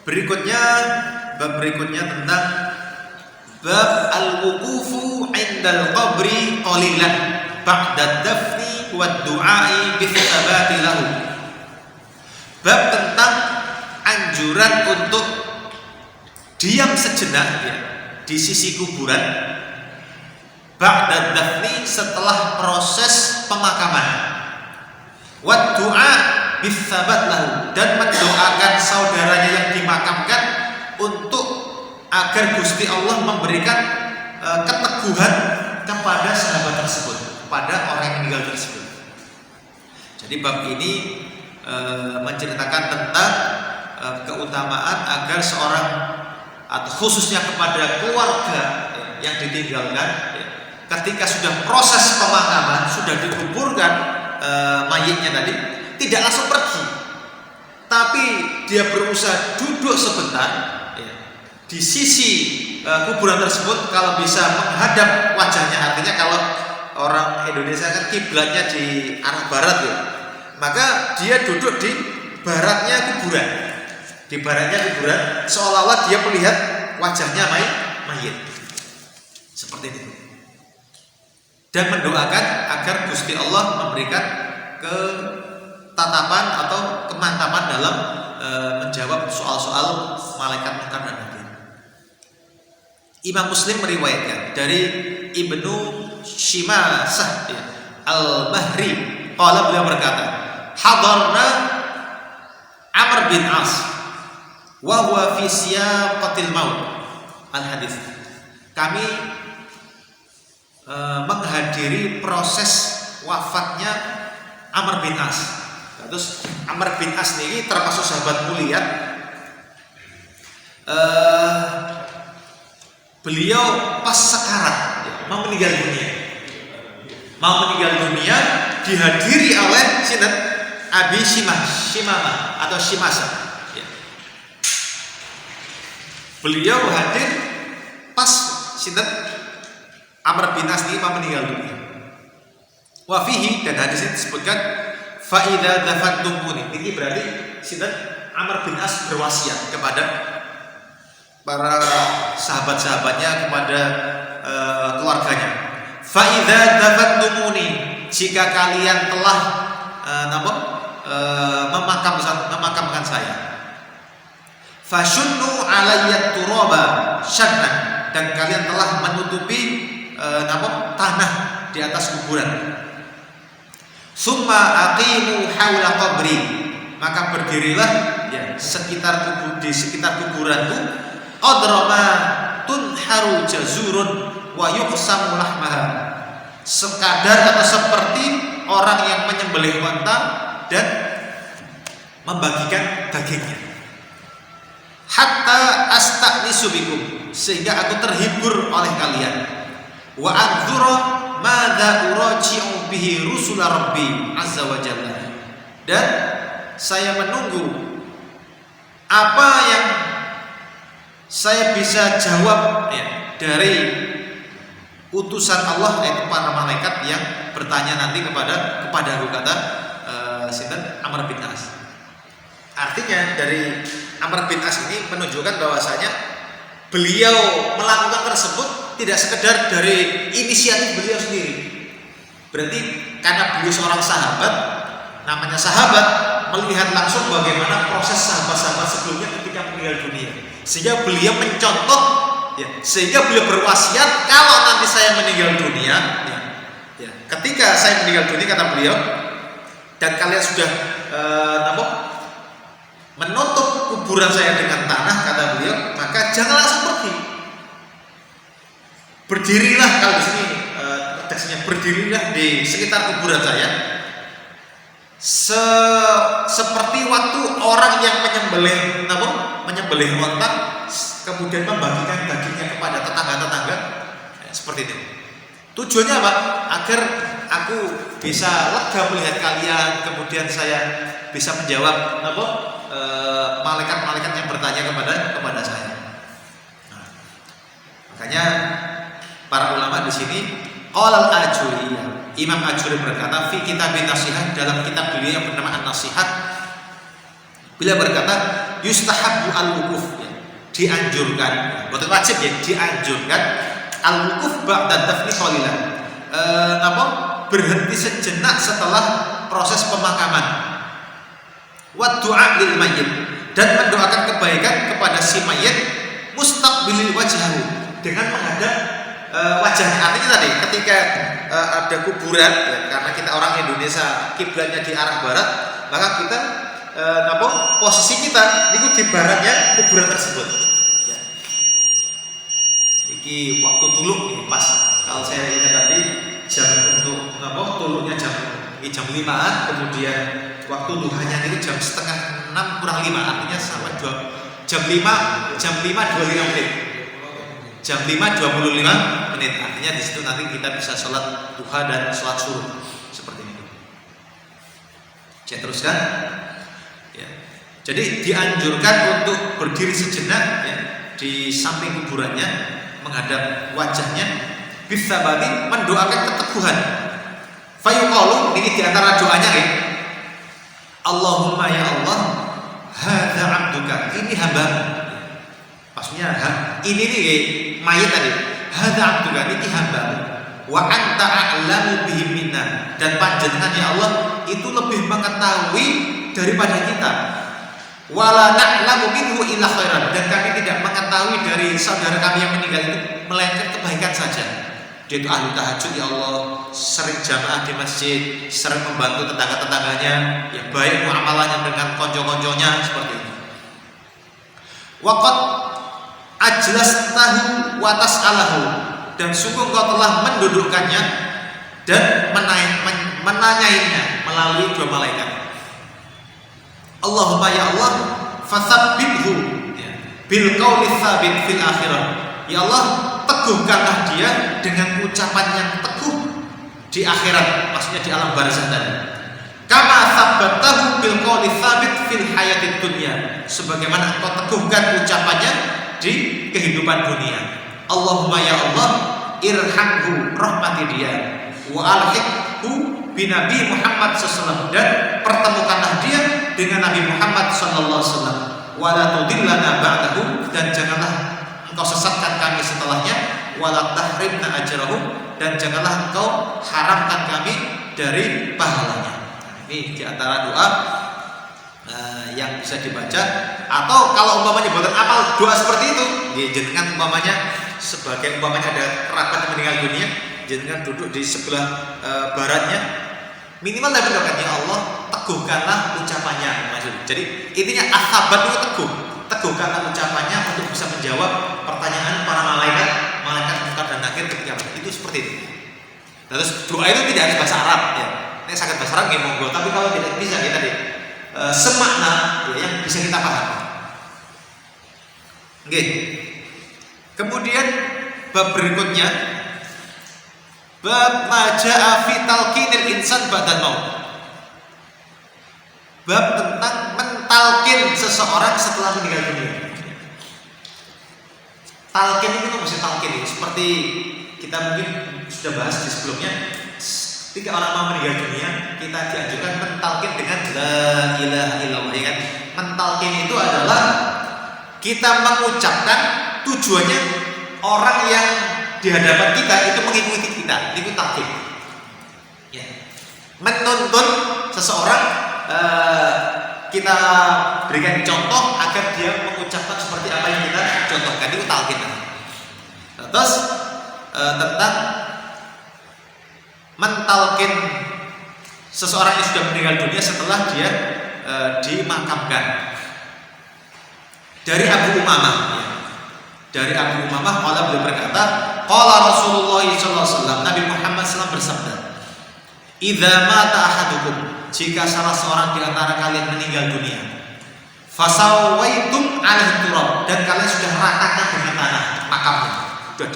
Berikutnya, bab berikutnya tentang bab al-wuqufu 'indal qabri qalilan ba'da dafni wa du'ai bi tsabati lahu. Bab tentang anjuran untuk diam sejenak ya, di sisi kuburan ba'da dafni, setelah proses pemakaman, wa du'a bi tsabat lahu, dan mendoakan saudaranya yang dimakamkan untuk agar Gusti Allah memberikan keteguhan kepada sahabat tersebut, kepada orang yang meninggal tersebut. Jadi bab ini menceritakan tentang keutamaan agar seorang, atau khususnya kepada keluarga yang ditinggalkan, ketika sudah proses pemakaman, sudah dikuburkan mayitnya tadi, tidak langsung pergi, tapi dia berusaha duduk sebentar di sisi kuburan tersebut, kalau bisa menghadap wajahnya. Artinya kalau orang Indonesia kan kiblatnya di arah barat ya, maka dia duduk di baratnya kuburan, seolah-olah dia melihat wajahnya mayit seperti itu, dan mendoakan agar Gusti Allah memberikan ketatapan atau kemantapan dalam menjawab soal-soal malaikat munkar dan nakir. Imam Muslim meriwayatkan dari Ibnu Shimasah Al-Bahri, qala, beliau berkata, hadarna Amr bin As wa huwa fi siyaqatil maut. Al-hadis, kami menghadiri proses wafatnya Amr bin As. Terus Amr bin As ini termasuk sahabat mulia. Beliau pas sekarat mau meninggal dunia, dihadiri oleh Sinat Abi Shimamah atau Shimasa. Beliau hadir pas Sinat Amr bin As ini mau meninggal dunia. Wa fihi, dan hadis ini disebutkan fa idza dafantumuni. Ini berarti Sinat Amr bin As berwasiat kepada para sahabat-sahabatnya, kepada keluarganya. Fa idza dafantumuni, jika kalian telah memakamkan saya, fashunnu alayya turaba shannan, dan kalian telah menutupi tanah di atas kuburan. Summa aqimu haula qabri, maka berdirilah di sekitar kuburanku, qadrama tunharu jazurun wa yuqsamu lahmaha, sekadar atau seperti orang yang menyembelih unta dan membagikan dagingnya. Hatta astanisu bikum, sehingga aku terhibur oleh kalian. Wa anzura madza uraji'u bihi rusula rabbi azza wa jalla, dan saya menunggu apa yang saya bisa jawab dari utusan Allah, yaitu para malaikat yang bertanya nanti kepadaku, kata Sinten Amr bin As. Artinya dari Amr bin As ini menunjukkan bahwasanya beliau melakukan tersebut tidak sekedar dari inisiatif beliau sendiri. Berarti karena beliau seorang sahabat, namanya sahabat, melihat langsung bagaimana proses sahabat-sahabat sebelumnya ketika meninggal dunia, sehingga beliau mencontoh, sehingga beliau berwasiat, kalau nanti saya meninggal dunia, ketika saya meninggal dunia, kata beliau, dan kalian sudah menutup kuburan saya dengan tanah, kata beliau, maka jangan langsung pergi. Berdirilah, kalau di sini teksnya, berdirilah di sekitar kuburan saya, seperti waktu orang yang menyembelih onta, kemudian membagikan dagingnya kepada tetangga-tetangga, seperti itu. Tujuannya apa? Agar aku bisa lega melihat kalian, kemudian saya bisa menjawab malaikat-malaikat yang bertanya kepada saya. Nah, makanya para ulama di sini, qala al-Ajuri, Imam Ajuri berkata fi kitab Nasihat, dalam kitab beliau yang bernama An-Nasihat, beliau berkata yustahabbu al-wuquf, ya, dianjurkan, bukan wajib ya, dianjurkan al-wuquf ba'da dafni qalilan, berhenti sejenak setelah proses pemakaman, wa du'a lil mayyit, dan mendoakan kebaikan kepada si mayit, mustaqbilil wajhahu, dengan menghadap wajahnya. Artinya tadi ketika ada kuburan, ya, karena kita orang Indonesia kiblatnya di arah barat, maka kita posisi kita itu di baratnya kuburan tersebut. Ya. Iki waktu tuluk ini pas. Kalau saya ingat tadi jam untuk tuluknya jam 5-an, kemudian waktu duhanya itu jam setengah 6 kurang 5, artinya sampai jam 5:25 menit. Jam 5:25 menit, artinya di situ nanti kita bisa sholat duha dan sholat suruh seperti itu. Saya teruskan. Ya. Jadi dianjurkan untuk berdiri sejenak, ya, di samping kuburannya, menghadap wajahnya, bisabati, mendoakan keteguhan. Fayuqalu, ini diantara doanya, ya, Allahumma ya Allah, hadza 'abduka, ini hambamu. Maksudnya ini nih mayit tadi, hadza 'abduka, ini hambamu, wa anta a'lamu bihi minna, dan panjenengan ya Allah itu lebih mengetahui daripada kita, wala na'lamu minhu illa khairan, dan kami tidak mengetahui dari saudara kami yang meninggal itu melainkan kebaikan saja. Dia itu ahli tahajud ya Allah, sering jamaah di masjid, sering membantu tetangga-tetangganya, ya baik muamalahnya dengan konco-konconya seperti itu. Waqad ajlastahu wa tas'alahu, dan sungguh kau telah mendudukkannya dan menanyainya melalui dua malaikat. Allahumma ya Allah, fathabbithu, ya, bil qauli tsabit fil akhirah. Ya Allah, teguhkanlah dia dengan ucapan yang teguh di akhirat, maksudnya di alam barzakh tadi. Kama tsabbatahu bil qauli tsabit fil hayatid dunya, sebagaimana engkau teguhkan ucapannya di kehidupan dunia. Allahumma ya Allah, irhamhu, rahmati dia, wa alhiqhu binabi Muhammad sallallahu, dan pertemukanlah dia dengan Nabi Muhammad sallallahu alaihi wasallam, wala tudillana ba'dahu, dan janganlah engkau sesatkan kami setelahnya, wala tahrimna ajrahu, dan janganlah engkau haramkan kami dari pahalanya. Ini diantara doa yang bisa dibaca. Atau kalau umpamanya buatan amal doa seperti itu, jenengan umpamanya sebagai umpamanya ada kerabat yang meninggal dunia, jenengan duduk di sebelah baratnya, minimal dapat doakan, ya Allah teguhkanlah ucapannya. Jadi intinya as-sabat itu teguhkanlah ucapannya untuk bisa menjawab pertanyaan para malaikat munkar dan nakir ketika itu, seperti itu. Terus doa itu tidak harus bahasa Arab, ya. Ini sangat bahasa Arab nggih monggo, tapi kalau tidak bisa kita semakna, ya, yang bisa kita pahami. Oke. Kemudian bab berikutnya, bab maja'a fi talqinil insan ba'dal maut. Bab tentang mentalkin seseorang setelah meninggal dunia. Talqin itu maksudnya talqin ini seperti kita mungkin sudah bahas di sebelumnya. Ketika orang mau meninggal dunia, kita dianjurkan mentalkin dengan la ilaha illallah, ya kan? Mentalkin itu adalah kita mengucapkan, tujuannya orang yang di hadapan kita itu mengikuti kita, itu talqin. Ya. Menuntun seseorang, kita berikan contoh agar dia mengucapkan seperti apa yang kita contohkan, itu talqin. Terus tentang mentalkin seseorang yang sudah meninggal dunia setelah dia dimakamkan. Dari Abu Umamah, ya. Dari Abu Umamah, beliau berkata, qala Rasulullah sallallahu alaihi wasallam, Nabi Muhammad SAW bersabda, idza mata ahadukum, jika salah seorang di antara kalian meninggal dunia, fasawaitum alaihi turab, dan kalian sudah ratakan dengan tanah makamnya, sudah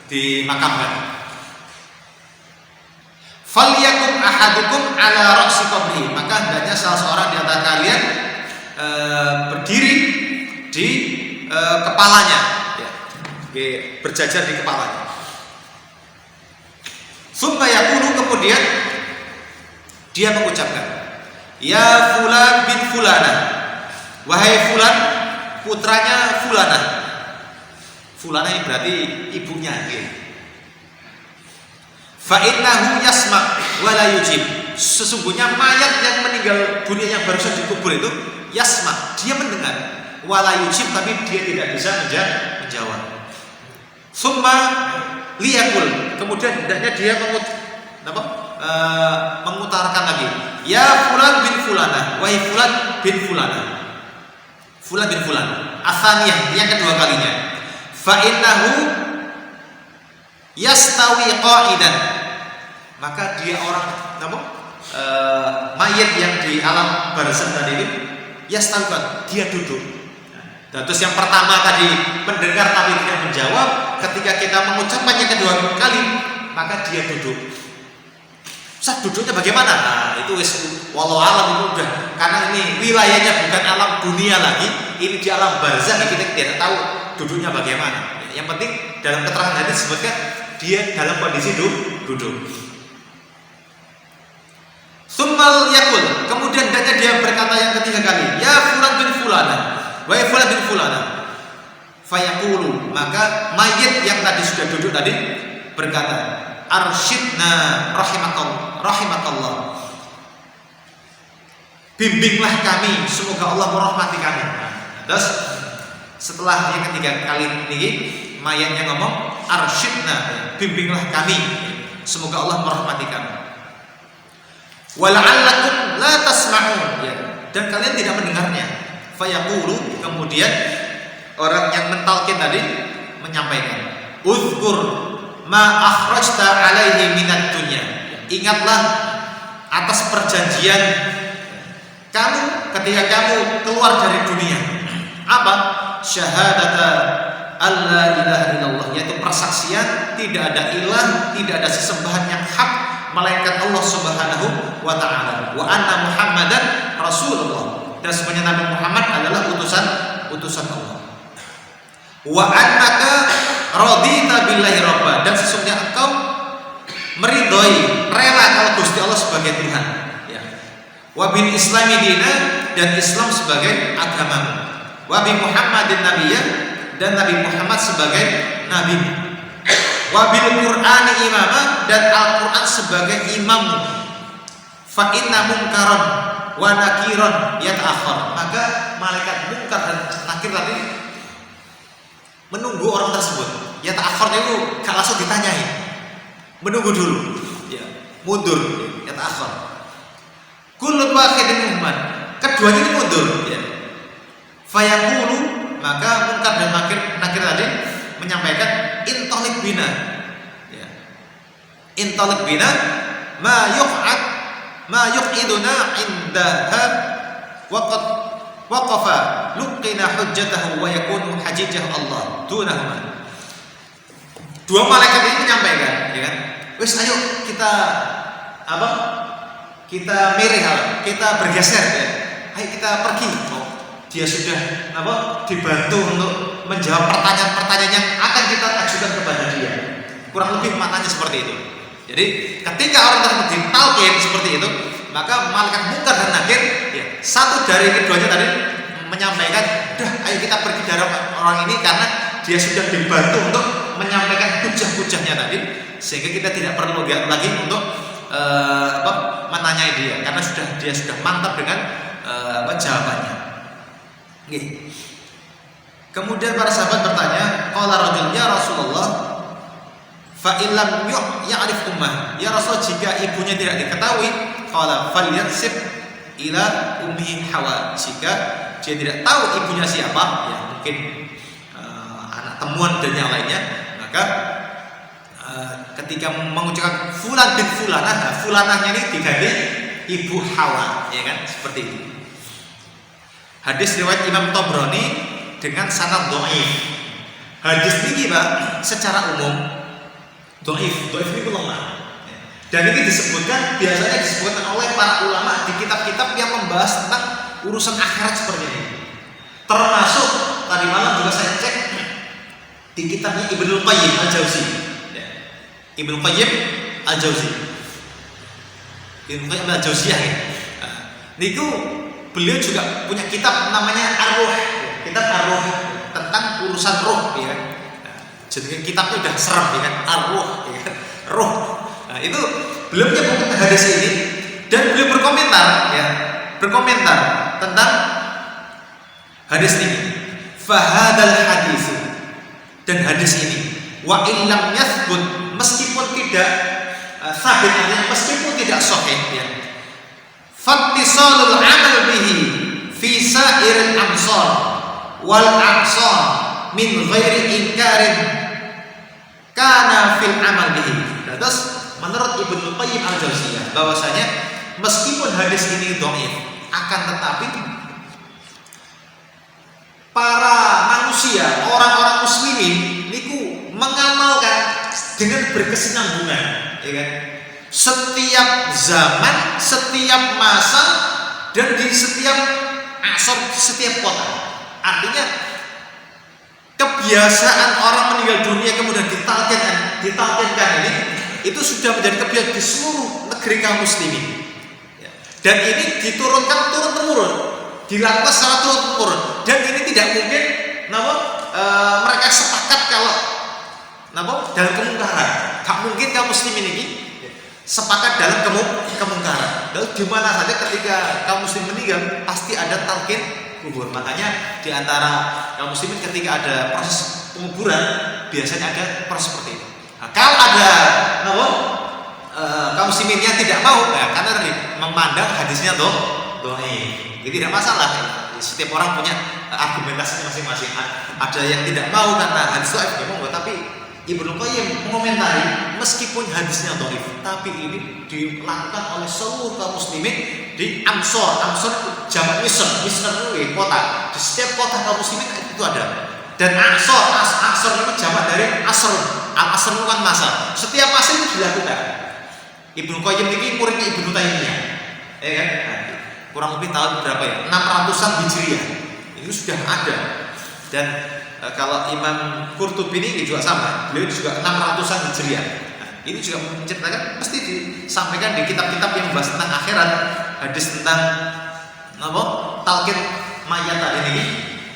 dimakamkan, falyakum ahadukum ala ra'si qabrihi, maka hendaknya salah seorang di antara kalian berdiri di kepalanya, ya, berjajar di kepalanya. Summa yaqulu, kemudian dia mengucapkan, ya fulan bin fulana, wahai fulan, putranya fulanah. Fulanah ini berarti ibunya. Fa innahu yasma' wa la yujib. Sesungguhnya mayat yang meninggal dunia yang barusan dikubur itu yasma', dia mendengar, wa la yujib, tapi dia tidak bisa menjawab. Summa liyakul, kemudian hendaknya dia mengutarakan lagi, ya fulan bin fulana, wahai fulan bin fulana, fulan bin fulan, atsaniyah, yang kedua kalinya, fa innahu yastawi qa'idan, maka dia orang mayat yang di alam barzakh tadi itu yastawi, dia duduk. Nah, terus yang pertama tadi mendengar tapi tidak menjawab, ketika kita mengucapkannya kedua kali, maka dia duduk. Ustaz, duduknya bagaimana? Nah, itu wallahu alam, itu udah, karena ini wilayahnya bukan alam dunia lagi, ini di alam barzakh, kita tidak tahu duduknya bagaimana. Yang penting dalam keterangan hadis disebutkan dia dalam kondisi duduk. Summal yakul, kemudian dia berkata yang ketiga kali, ya fulan bin fulana, wahai fulan bin fulana. Fayaqulu, maka mayit yang tadi sudah duduk tadi berkata, arsyidna rahimakallah, bimbinglah kami, semoga Allah merahmati kami. Terus setelah yang ketiga kali ini mayatnya ngomong arsyidna, bimbinglah kami, semoga Allah merahmati kami. Wala'allakum la tasma'un, ya, dan kalian tidak mendengarnya. Fayaqulu, kemudian orang yang mentalkin tadi menyampaikan, uzkur ma akhrajta alaihi minad dunya, ingatlah atas perjanjian kamu ketika kamu keluar dari dunia. Apa? Syahadata alla ilaha illallah, yaitu persaksian tidak ada ilah, tidak ada sesembahan yang hak melainkan Allah Subhanahu wa ta'ala, wa anna Muhammadan Rasulullah, dan sebenarnya Nabi Muhammad adalah utusan Allah. Wa annaka radita billahi rabba, dan sesungguhnya engkau meridhoi, rela kalau Gusti Allah sebagai Tuhan, ya. Wa bil islami dina, dan Islam sebagai agama. Wa bi Muhammadin nabiyya, dan Nabi Muhammad sebagai nabi. Wa bil Qur'ani imama, dan Al-Qur'an sebagai imam. Fa inna munkaran wa nakiran yata'akhir, maka malaikat munkar dan nakir tadi menunggu orang tersebut. Yata'akhir itu gak langsung ditanyai, menunggu dulu, ya, mundur, yata'akhir. Kullu wahidin muhammad, keduanya ini mundur, ya. Fayaqulu, maka munkar dan nakir tadi menyampaikan, intalik bina, ya. Intalik bina ma yuqiduna indaha waqad waqafa luqina hujjatahu wa yakunu hajijah Allah dunahuma. Dua malaikat ini menyampaikan, ya kan? Wes, ayo kita kita mirih, kita bergeser, ya. Ayo kita pergi. Dia sudah dibantu untuk menjawab pertanyaan-pertanyaan yang akan kita ajukan kepada dia. Kurang lebih maknanya seperti itu. Jadi ketika orang tersebut ditalkin seperti itu, maka malaikat munkar dan nakir, ya, satu dari keduanya tadi menyampaikan, dah, ayo kita pergi dari orang ini, karena dia sudah dibantu untuk menyampaikan hujah-hujahnya tadi, sehingga kita tidak perlu lagi untuk menanyai dia, karena dia sudah mantap dengan jawabannya. Kemudian para sahabat bertanya, qala rajul, ya Rasulullah, fa illam ya'rif ummah, ya Rasul, jika ibunya tidak diketahui, qala falyansib ila ummi Hawa, jika dia tidak tahu ibunya siapa, ya mungkin anak temuan dan yang lainnya, maka ketika mengucapkan fulan bin fulanah, fulanahnya ini diganti ibu Hawa, ya kan, seperti itu. Hadis riwayat Imam Tabrani dengan sanad dhaif. Hadis ini Pak secara umum dhaif ini lemah. Dan ini biasanya disebutkan oleh para ulama di kitab-kitab yang membahas tentang urusan akhirat seperti ini. Termasuk tadi malam juga saya cek di kitabnya Ibnu Qayyim Al-Jauzi. Ibnu Qayyim Al-Jauzi. Ibnu Qayyim Al-Jauziyah. Niku beliau juga punya kitab namanya Ar-Ruh, kitab Ar-Ruh tentang urusan roh, ya. Jadi kitabnya udah serem, ya kan, Ar-Ruh, ya kan? Roh. Nah, itu beliau punya hadis ini dan beliau berkomentar, ya, berkomentar tentang hadis ini. Fahadal hadis, dan hadis ini wa illam yathbut, meskipun tidak sabit, artinya meskipun tidak sahih, ya, fattisalul amal bihi fi sa'iril amsar wal aqsar min ghairi inkarin kana fil amal bihi. Terus menurut Ibnu Qayyim al-Jauziyah bahwasanya meskipun hadis ini dhaif, akan tetapi para manusia, orang-orang muslimin niku mengamalkan dengan berkesinambungan, ya kan? Setiap zaman, setiap masa, dan di setiap asor, setiap kota. Artinya kebiasaan orang meninggal dunia kemudian ditalkinkan ini, itu sudah menjadi kebiasaan di seluruh negeri kaum muslimin. Dan ini diturunkan turun temurun, dilakukan secara turun temurun. Dan ini tidak mungkin, mereka sepakat kalau dalam kemungkaran. Gak mungkin kaum muslimin ini sepakat dalam kemungkaran. Lalu di mana saja ketika kaum muslim meninggal pasti ada talqin kubur. Makanya di antara kaum muslimin ketika ada proses penguburan biasanya ada proses seperti itu. Nah, kalau ada kaum muslimin yang tidak mau, ya, karena memandang hadisnya dhaif. Jadi tidak masalah. Setiap orang punya argumentasinya masing-masing. Ada yang tidak mau karena hadis dhaif, memang, tapi Ibnu Qayyim mengomentari meskipun hadisnya dhaif, tapi ini dilakukan oleh seluruh kaum muslimin di Amsor. Amsor jamak Misr itu kota. Di setiap kota kaum muslimin itu ada. Dan Ansor itu jamak dari Asr. Al-Asr itu kan masa. Setiap masa itu dilakukan. Ibnu Qayyim ini muridnya Ibnu Taimiyah, ya kan? Kurang lebih tahun berapa ya? 600-an Hijriah. Itu sudah ada. Dan kalau Imam Qurtubi ini juga sama, beliau juga 600-an Hijriah. Nah, ini juga menceritakan, mesti disampaikan di kitab-kitab yang membahas tentang akhirat, hadis tentang talqin mayat ini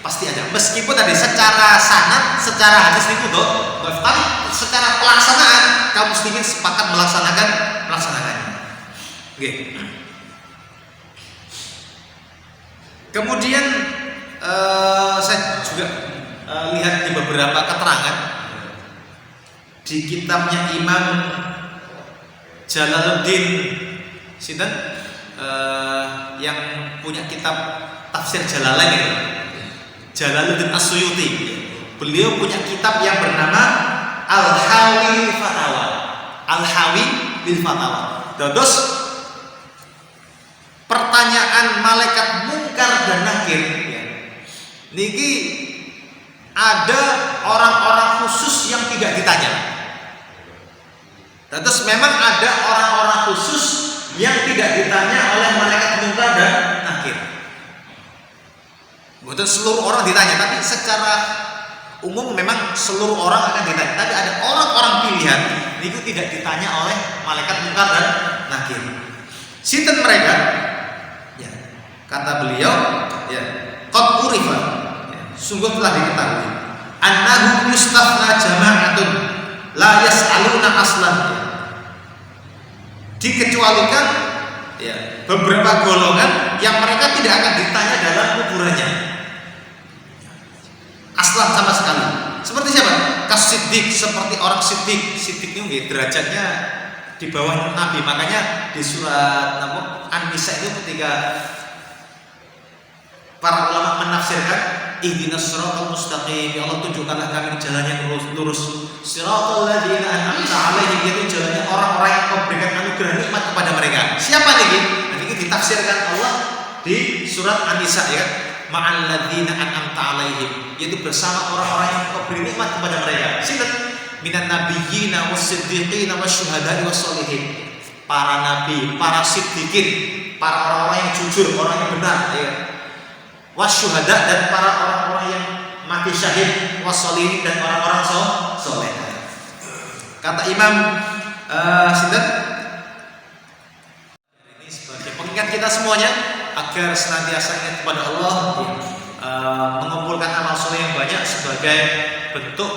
pasti ada. Meskipun tadi secara sanad, secara hadis itu tapi secara pelaksanaan kaum muslimin sepakat melaksanakannya. Oke. Kemudian saya juga lihat di beberapa keterangan di kitabnya Imam Jalaluddin Sinten yang punya kitab tafsir Jalalain itu, Jalaluddin As-Suyuti. Beliau punya kitab yang bernama Al-Hawi Fatawa. Al-Hawi bil Fatawa. Terus pertanyaan malaikat mungkar dan nakir, ya. Niki ada orang-orang khusus yang tidak ditanya. Terus memang ada orang-orang khusus yang tidak ditanya oleh malaikat mungkar dan nakir. Bukan seluruh orang ditanya, tapi secara umum memang seluruh orang akan ditanya. Tapi ada orang-orang pilihan itu tidak ditanya oleh malaikat mungkar dan nakir. Sinten mereka? Ya, kata beliau, ya, qad urifa, ya, sungguh telah diketahui, annahum yustafna jama'atun la yas'aluna aslan, ya. Dikecualikan, ya, beberapa golongan yang mereka tidak akan ditanya dalam kuburannya aslan sama sekali. Seperti siapa? Kas-Siddiq, seperti orang Siddiq. Siddiq itu derajatnya di bawah Nabi. Makanya di surat An-Nisa itu ketika para ulama menafsirkan ihdinas siratal mustaqim, ya Allah tunjukkanlah kami jalan yang lurus. Siratal ladzina an'amta 'alaihim, itu jalannya orang-orang yang Kau berikan anugerah nikmat kepada mereka. Siapa lagi? Nanti ini ditafsirkan Allah di surat An-Nisa, ya. Ma'al ladzina an'amta 'alaihim, yaitu bersama orang-orang yang Kau beri nikmat kepada mereka. Sinten? Minan nabiyyina was-siddiqina wasyuhada'i was-sholihin. Para nabi, para siddiqin, para orang-orang yang jujur, orang yang benar, ya. Wasyuhada, dan para orang-orang yang mati syahid, wassolihin, dan orang-orang soleh. Kata Imam Sinten, ini sebagai pengingat kita semuanya agar senantiasa ingat kepada Allah, mengumpulkan amal soleh yang banyak sebagai bentuk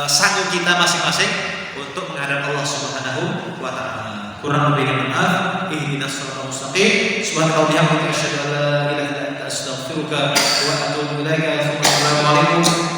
sanggup kita masing-masing untuk menghadap Allah Subhanahu wa taala. Kurang lebihnya maaf. Ihdinas shiratal mustaqim. Subhanallah bihamdika asyhadu an la ilaha illa anta astaghfiruka wa atubu ilaika. Assalamualaikum